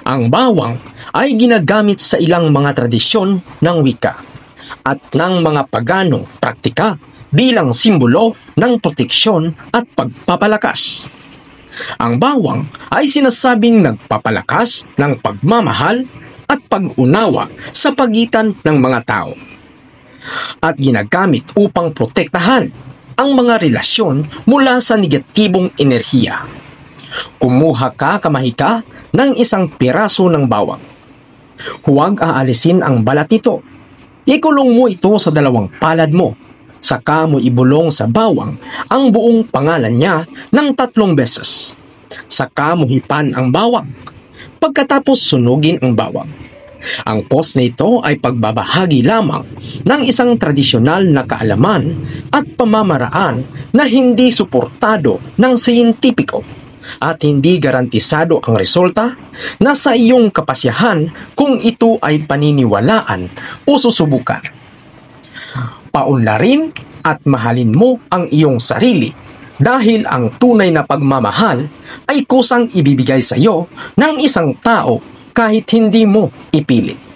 Ang bawang ay ginagamit sa ilang mga tradisyon ng wika at ng mga paganong praktika bilang simbolo ng proteksyon at pagpapalakas. Ang bawang ay sinasabing nagpapalakas ng pagmamahal at pag-unawa sa pagitan ng mga tao at ginagamit upang protektahan ang mga relasyon mula sa negatibong enerhiya. Kumuha ka kamahika ng isang piraso ng bawang. Huwag aalisin ang balat nito. Ikulong mo ito sa 2 palad mo. Saka mo ibulong sa bawang ang buong pangalan niya ng 3 beses. Saka mo hipan ang bawang. Pagkatapos sunugin ang bawang. Ang post na ito ay pagbabahagi lamang ng isang tradisyonal na kaalaman at pamamaraan na hindi suportado ng siyentipiko at hindi garantisado ang resulta na sa iyong kapasyahan kung ito ay paniniwalaan o susubukan. Paunlarin at mahalin mo ang iyong sarili dahil ang tunay na pagmamahal ay kusang ibibigay sa iyo ng isang tao kahit hindi mo ipilit.